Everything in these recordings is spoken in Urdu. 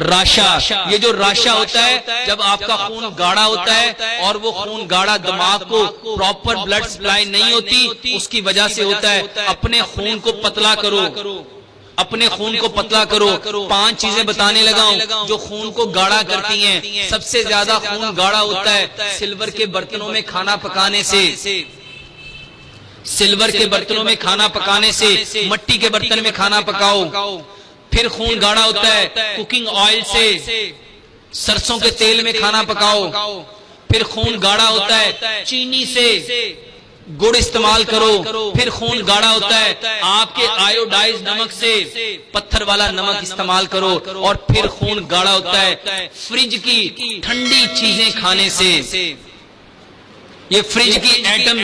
راشا، یہ جو راشا ہوتا ہے جب آپ کا خون گاڑھا ہوتا ہے اور وہ خون گاڑھا دماغ کو پراپر بلڈ سپلائی نہیں ہوتی، اس کی وجہ سے ہوتا ہے۔ اپنے خون کو پتلا کرو، اپنے خون کو پتلا کرو۔ 5 چیزیں بتانے لگا ہوں جو خون کو گاڑھا کرتی ہیں۔ سب سے زیادہ خون گاڑھا ہوتا ہے سلور کے برتنوں میں کھانا پکانے سے، سلور کے برتنوں میں کھانا پکانے سے۔ مٹی کے برتن میں کھانا پکاؤ۔ پھر خون گاڑھا ہوتا ہے کوکنگ آئل سے، سرسوں کے تیل میں کھانا پکاؤ۔ پھر خون گاڑھا ہوتا ہے چینی سے، گڑ استعمال کرو۔ پھر خون گاڑھا ہوتا ہے آپ کے آیوڈائز نمک سے، پتھر والا نمک استعمال کرو۔ اور پھر خون گاڑھا ہوتا ہے فریج کی ٹھنڈی چیزیں کھانے سے۔ یہ فریج کی ایٹم،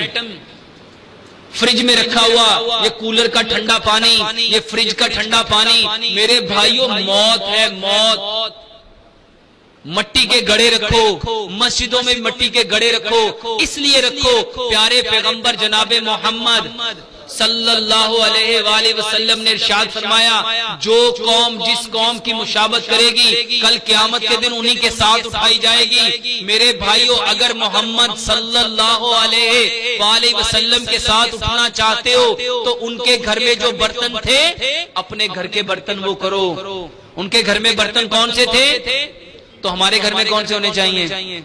فریج میں رکھا ہوا یہ کولر کا ٹھنڈا پانی، یہ فریج کا ٹھنڈا پانی، میرے بھائیوں موت ہے، موت۔ مٹی کے گڑھے رکھو، مسجدوں میں مٹی کے گڑھے رکھو، اس لیے رکھو پیارے پیغمبر جناب محمد صلی اللہ علیہ وآلہ وسلم نے ارشاد فرمایا، جو قوم جس قوم کی مشابہت کرے گی کل قیامت کے دن انہی کے ساتھ اٹھائی جائے گی۔ میرے بھائیوں اگر محمد صلی اللہ علیہ وآلہ وسلم کے ساتھ اٹھنا چاہتے ہو تو ان کے گھر میں جو برتن تھے اپنے گھر کے برتن وہ کرو۔ ان کے گھر میں برتن کون سے تھے تو ہمارے گھر میں کون سے ہونے چاہیے؟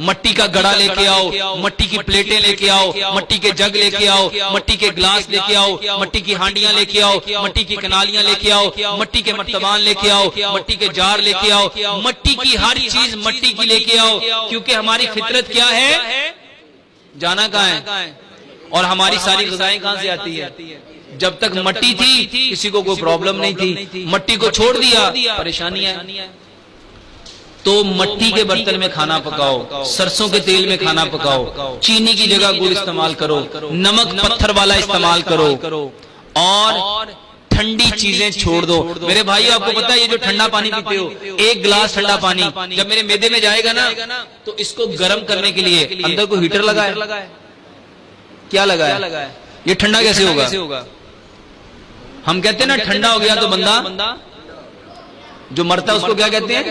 مٹی کا گڑا لے کے آؤ، مٹی کی پلیٹیں لے کے آؤ، مٹی کے جگ لے کے آؤ، مٹی کے گلاس لے کے آؤ، مٹی کی ہانڈیاں لے کے آؤ، مٹی کی کنالیاں لے کے آؤ، مٹی کے مرتبان لے کے آؤ، مٹی کے جار لے کے آؤ، مٹی کی ہر چیز مٹی کی لے کے آؤ۔ کیونکہ ہماری فطرت کیا ہے؟ جانا کہاں ہے؟ اور ہماری ساری غذائیں کہاں سے آتی ہے؟ جب تک مٹی تھی کسی کو کوئی پرابلم نہیں تھی، مٹی کو چھوڑ دیا پریشانی ہے۔ تو مٹی کے برتن میں کھانا پکاؤ، سرسوں کے تیل میں کھانا پکاؤ، چینی کی جگہ گڑ استعمال کرو، نمک پتھر والا استعمال کرو، اور ٹھنڈی چیزیں چھوڑ دو۔ میرے بھائیو آپ کو پتا ہے یہ جو ٹھنڈا پانی پیتے ہو، ایک گلاس ٹھنڈا پانی جب میرے معدے میں جائے گا نا تو اس کو گرم کرنے کے لیے اندر کو ہیٹر لگا ہے، کیا لگا ہے؟ یہ ٹھنڈا کیسے ہوگا؟ ہم کہتے ہیں نا ٹھنڈا ہو گیا تو بندہ جو مرتا ہے اس کو کیا کہتے ہیں؟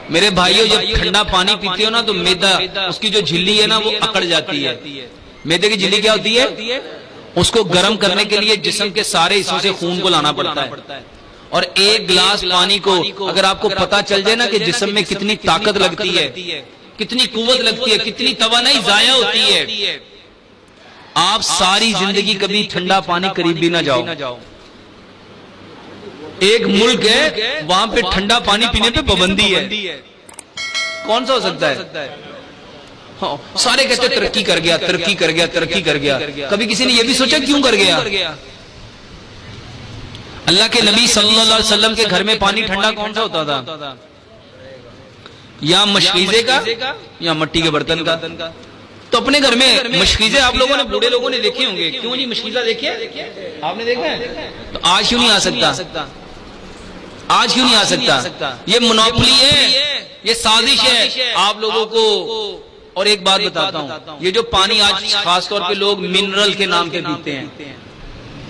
میرے بھائیوں جب ٹھنڈا پانی پیتے ہو نا تو میدا اس کی جو جھلی ہے نا وہ اکڑ جاتی ہے۔ میدے کی جھلی کیا ہوتی ہے؟ اس کو گرم کرنے کے لیے جسم کے سارے حصوں سے خون کو لانا پڑتا ہے۔ اور ایک گلاس پانی کو اگر آپ کو پتا چل جائے نا کہ جسم میں کتنی طاقت لگتی ہے، کتنی قوت لگتی ہے، کتنی توانائی ضائع ہوتی ہے، آپ ساری زندگی کبھی ٹھنڈا پانی قریب بھی نہ جاؤ۔ ایک ملک ہے وہاں پہ ٹھنڈا پانی پینے پہ پابندی ہے، کون سا ہو سکتا ہے؟ سارے کہتے ہیں ترقی کر گیا، ترقی کر گیا، ترقی کر گیا۔ کبھی کسی نے یہ بھی سوچا کیوں کر گیا؟ اللہ کے نبی صلی اللہ علیہ وسلم کے گھر میں پانی ٹھنڈا کون سا ہوتا تھا؟ یا مشکیزے کا یا مٹی کے برتن کا۔ تو اپنے گھر میں مشکیزے آپ لوگوں نے، بوڑھے لوگوں نے دیکھے ہوں گے، کیوں جی مشکیزہ دیکھے؟ آپ نے دیکھا ہے؟ تو آج کیوں نہیں آ سکتا؟ آج کیوں نہیں آ سکتا؟ یہ منوپلی ہے، یہ سازش ہے آپ لوگوں کو۔ اور ایک بات بتاتا ہوں، یہ جو پانی آج خاص طور پہ لوگ منرل کے نام پہ پیتے ہیں،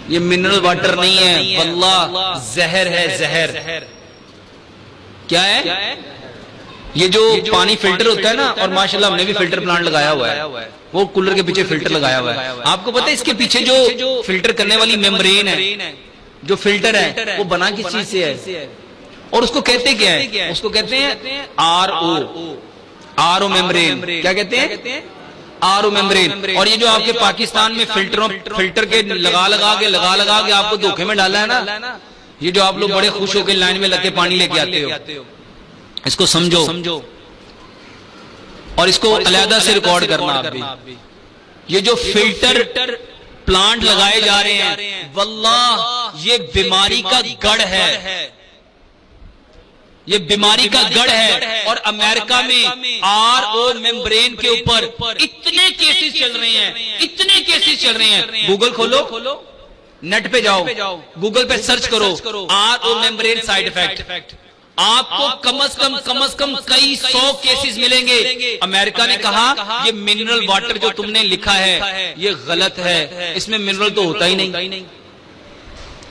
یہ منرل واٹر نہیں ہے، واللہ زہر ہے، زہر۔ کیا ہے؟ یہ جو پانی فلٹر ہوتا ہے نا، اور ماشاءاللہ ہم نے بھی فلٹر پلانٹ لگایا ہوا ہے، وہ کولر کے پیچھے فلٹر لگایا ہوا ہے۔ آپ کو پتا ہے اس کے پیچھے جو فلٹر کرنے والی میمبرین ہے، جو فلٹر ہے وہ بنا کس چیز سے ہے؟ اور اس کو کہتے کیا ہے؟ اس کو کہتے ہیں آر او میمبرین۔ کیا کہتے ہیں؟ Are O membrane. اور یہ جو آپ کے پاکستان میں فلٹر کے لگا کے آپ کو دھوکے میں ڈالا ہے نا، یہ جو آپ لوگ بڑے خوش ہو کے لائن میں لگ کے پانی لے کے آتے ہو، اس کو سمجھو اور اس کو علیحدہ سے ریکارڈ کرنا۔ آپ بھی یہ جو فلٹر پلانٹ لگائے جا رہے ہیں، واللہ یہ بیماری کا گڑھ ہے، یہ بیماری کا گڑھ ہے۔ اور امریکہ میں آر او میمبرین کے اوپر اتنے کیسز چل رہے ہیں، اتنے کیسز چل رہے ہیں۔ گوگل کھولو، نیٹ پہ جاؤ، گوگل پہ سرچ کرو R O membrane side effect, آپ کو کم از کم کئی 100 کیسز ملیں گے۔ امریکہ نے کہا یہ منرل واٹر جو تم نے لکھا ہے یہ غلط ہے، اس میں منرل تو ہوتا ہی نہیں،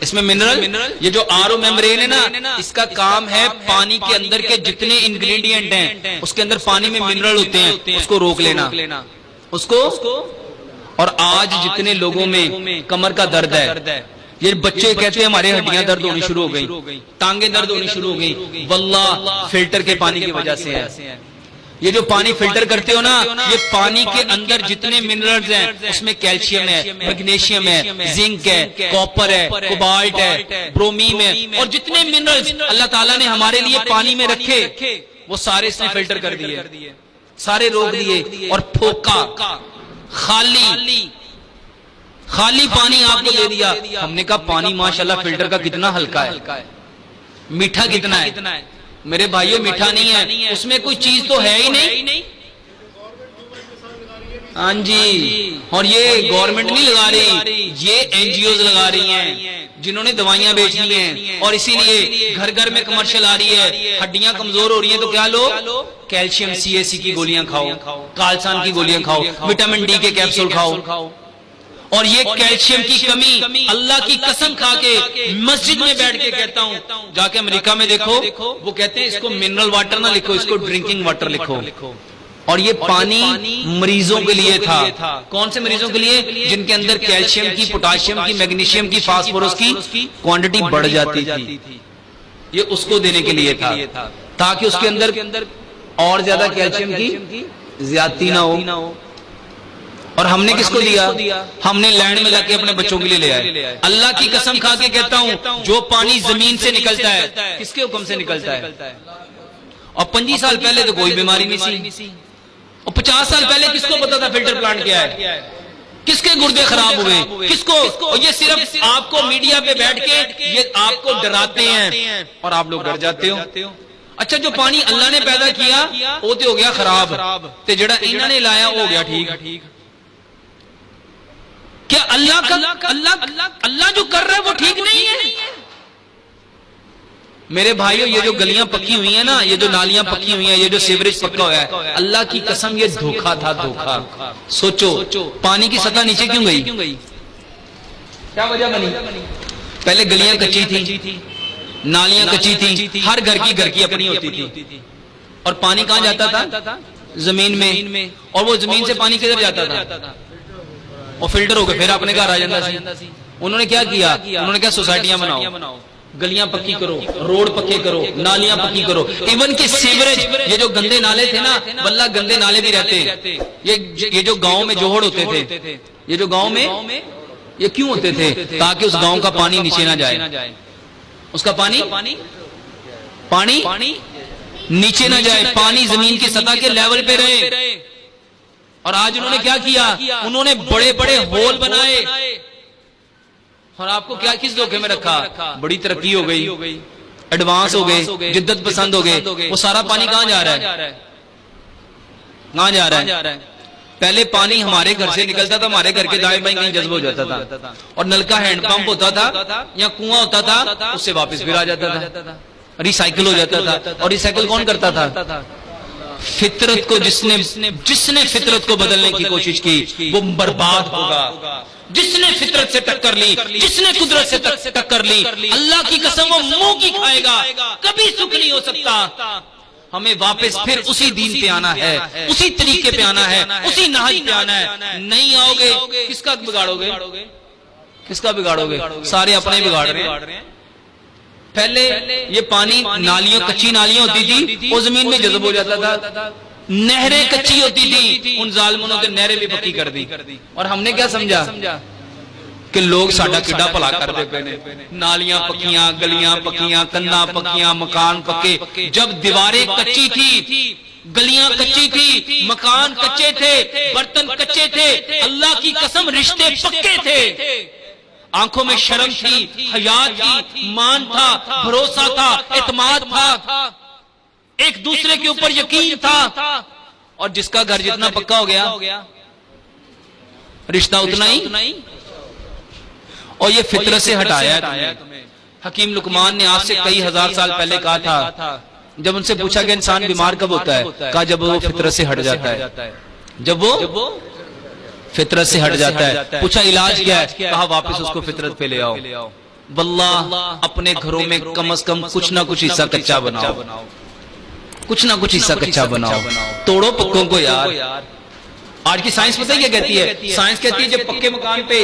اس میں منرل، یہ جو آر او میمبرین ہے نا، اس کا کام ہے پانی کے اندر کے جتنے انگریڈینٹ ہیں اس کے اندر پانی میں منرل ہوتے ہیں اس کو روک لینا اس کو۔ اور آج جتنے لوگوں میں کمر کا درد ہے، یہ بچے کہتے ہیں ہمارے ہڈیاں درد ہونی شروع ہو گئی، ٹانگیں درد ہونی شروع ہو گئی، واللہ فلٹر کے پانی کی وجہ سے ہے۔ یہ جو پانی فلٹر کرتے ہو نا، یہ پانی کے اندر جتنے منرلز ہیں اس میں کیلشیم ہے، میگنیشیم ہے، زنک ہے، کاپر ہے، کوبالٹ ہے، برومیم ہے، اور جتنے منرلز اللہ تعالیٰ نے ہمارے لیے پانی میں رکھے وہ سارے اس نے فلٹر کر دیے، سارے روک دیے، اور پھوکا خالی پانی آپ کو دے دیا۔ ہم نے کہا پانی ماشاءاللہ فلٹر کا کتنا ہلکا ہے، میٹھا کتنا ہے۔ میرے بھائیوں میٹھا نہیں ہے، اس میں کوئی چیز تو ہے ہی نہیں۔ ہاں جی، اور یہ گورنمنٹ نہیں لگا رہی، یہ این جی اوز لگا رہی ہیں جنہوں نے دوائیاں بیچنی ہیں، اور اسی لیے گھر گھر میں کمرشل آ رہی ہے۔ ہڈیاں کمزور ہو رہی ہیں تو کیا لو؟ کیلشیم سی اے سی کی گولیاں کھاؤ، کالسان کی گولیاں کھاؤ، وٹامن ڈی کے کیپسول کھاؤ۔ اور یہ کیلشیم کی کمی اللہ کی قسم کھا کے مسجد میں بیٹھ کے کہتا ہوں، جا کے امریکہ میں دیکھو، وہ کہتے ہیں اس کو منرل واٹر نہ لکھو، اس کو ڈرنکنگ واٹر لکھو۔ اور یہ پانی مریضوں کے لیے تھا۔ کون سے مریضوں کے لیے؟ جن کے اندر کیلشیم کی، پوٹاشیم کی، میگنیشیم کی، فاسفورس کی کوانٹٹی بڑھ جاتی تھی، یہ اس کو دینے کے لیے تھا تاکہ اس کے اندر اور زیادہ کیلشیم کی زیادتی نہ ہو۔ اور ہم نے کس کو دیا؟ ہم نے لینڈ میں لا کے اپنے بچوں کے لیے لے آئے۔ اللہ کی قسم کھا کے کہتا ہوں، جو پانی زمین سے نکلتا ہے کس کے حکم سے نکلتا ہے؟ اور 25 سال پہلے تو کوئی بیماری نہیں سی، اور 50 سال پہلے کس کو پتا تھا فلٹر پلانٹ کیا ہے؟ کس کے گردے خراب ہوئے؟ کس کو؟ اور یہ صرف آپ کو میڈیا پہ بیٹھ کے یہ آپ کو ڈراتے ہیں اور آپ لوگ ڈر جاتے ہو۔ اچھا، جو پانی اللہ نے پیدا کیا وہ تو ہو گیا خراب، تے جڑا انہوں نے لایا وہ ہو گیا ٹھیک۔ کیا اللہ جو کر رہا ہے وہ ٹھیک نہیں ہے؟ میرے بھائیوں، یہ جو گلیاں پکی ہوئی ہیں نا، یہ جو نالیاں پکی ہوئی ہیں، یہ جو سیوریج پکا ہوا ہے، اللہ کی قسم یہ دھوکہ تھا، دھوکہ۔ سوچو پانی کی سطح نیچے کیوں گئی؟ کیا وجہ بنی؟ پہلے گلیاں کچی تھی، نالیاں کچی تھی، ہر گھر کی اپنی ہوتی تھی، اور پانی کہاں جاتا تھا؟ زمین میں، اور وہ زمین سے پانی کدھر جاتا تھا؟ اور فلٹر ہو کے پھر اپنے گھر آ جاتا سی۔ انہوں نے کیا کیا؟ انہوں نے کیا سوسائٹیاں بناؤ، گلیاں پکی کرو، روڈ پکے کرو، نالیاں پکی کرو، ایون کہ سیوریج، یہ جو گندے نالے تھے نا، واللہ گندے نالے بھی رہتے، یہ جو گاؤں میں جوہڑ ہوتے تھے، یہ جو گاؤں میں یہ کیوں ہوتے تھے؟ تاکہ اس گاؤں کا پانی نیچے نہ جائے، اس کا پانی نیچے نہ جائے، پانی زمین کی سطح کے لیول پہ رہے۔ اور آج انہوں نے کیا کیا؟ انہوں نے بڑے بڑے ہول بنائے، اور آپ کو کیا کس دھوکے میں رکھا؟ بڑی ترقی ہو گئی، ایڈوانس ہو گئے، جدت پسند ہو گئے، وہ سارا پانی کہاں جا رہا ہے؟ کہاں جا رہا ہے؟ پہلے پانی ہمارے گھر سے نکلتا تھا، ہمارے گھر کے دائیں بائیں کہیں جذب ہو جاتا تھا، اور نل کا ہینڈ پمپ ہوتا تھا یا کنواں ہوتا تھا، اس سے واپس پھر آ جاتا تھا، ریسائیکل ہو جاتا تھا۔ اور ریسائیکل کون کرتا تھا؟ فطرت کو جس نے فطرت کو بدلنے کی کوشش کی وہ برباد ہوگا۔ جس نے فطرت سے ٹکر لی، جس نے قدرت سے ٹکر لی، اللہ کی قسم وہ منہ کی کھائے گا، کبھی سکھ نہیں ہو سکتا۔ ہمیں واپس پھر اسی دین پہ آنا ہے، اسی طریقے پہ آنا ہے، اسی نہج پہ آنا ہے۔ نہیں آؤ گے کس کا بگاڑو گے؟ کس کا بگاڑو گے؟ سارے اپنے بگاڑ رہے ہیں۔ پہلے یہ پانی نالیاں، کچی نالیاں ہوتی تھی، وہ زمین میں جذب ہو جاتا تھا، نہریں کچی ہوتی تھی، ان ظالموں نے نہریں بھی پکی کر دی۔ اور ہم نے کیا سمجھا کہ لوگ ساڈا کڈا بھلا کر دے پے نے، نالیاں پکیاں، گلیاں پکیاں، کناں پکیاں، مکان پکے۔ جب دیواریں کچی تھی، گلیاں کچی تھی، مکان کچے تھے، برتن کچے تھے، اللہ کی قسم رشتے پکے تھے، آنکھوں میں شرم تھی، حیا تھی، مان تھا، بھروسہ تھا، اعتماد تھا، ایک دوسرے کے اوپر یقین تھا۔ اور جس کا گھر جتنا پکا ہو گیا رشتہ اتنا ہی۔ اور یہ فطرت سے ہٹایا ہے تمہیں۔ حکیم لقمان نے آج سے کئی ہزار سال پہلے کہا تھا، جب ان سے پوچھا کہ انسان بیمار کب ہوتا ہے، کہا جب وہ فطرت سے ہٹ جاتا ہے، جب وہ فطرت سے ہٹ جاتا ہے۔ پوچھا علاج کیا ہے، کہا واپس اس کو فطرت پہ لے آؤ، واللہ اپنے گھروں میں کم از کم کچھ نہ کچھ حصہ کچا بناؤ، کچھ نہ کچھ حصہ کچا بناؤ، توڑو پکوں کو یار۔ آج کی سائنس پتہ ہے کیا کہتی ہے؟ سائنس کہتی ہے جب پکے مکان پہ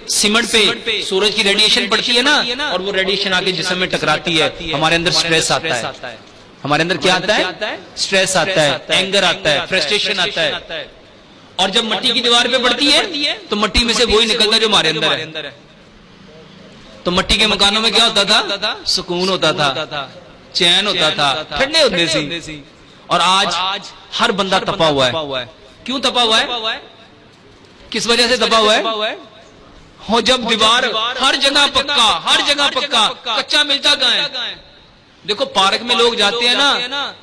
سیمنٹ پہ سورج کی ریڈیشن پڑتی ہے نا، اور وہ ریڈیشن آ کے جسم میں ٹکراتی ہے، ہمارے اندر سٹریس آتا ہے۔ ہمارے اندر کیا آتا ہے؟ سٹریس آتا ہے، اینگر آتا ہے، فرسٹریشن آتا ہے۔ اور جب مٹی کی دیوار پہ پڑتی ہے تو مٹی میں سے وہی نکلتا ہے جو ہمارے اندر ہے۔ تو مٹی کے مکانوں میں کیا ہوتا تھا؟ سکون ہوتا تھا، چین ہوتا تھا، ٹھنڈے ہوتے تھے۔ اور آج ہر بندہ تپا ہوا ہے۔ کیوں تپا ہوا ہے؟ کس وجہ سے تپا ہوا ہے؟ ہو جب دیوار ہر جگہ پکا، ہر جگہ پکا، کچا ملتا کہاں ہے؟ دیکھو پارک میں لوگ جاتے ہیں نا،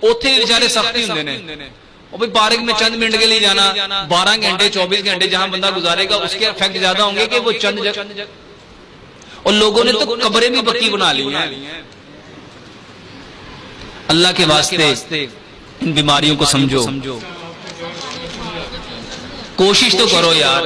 اوتھے بیچارے سختی ہوندے نے، اور بھائی پارک میں چند منٹ کے لیے جانا، 12 گھنٹے 24 گھنٹے جہاں بندہ گزارے گا اس کے افیکٹ زیادہ ہوں گے کہ وہ چند جگہ۔ اور لوگوں نے تو قبریں بھی پکی بنا لی ہیں۔ اللہ کے واسطے ان بیماریوں کو سمجھو، کوشش تو کرو یار۔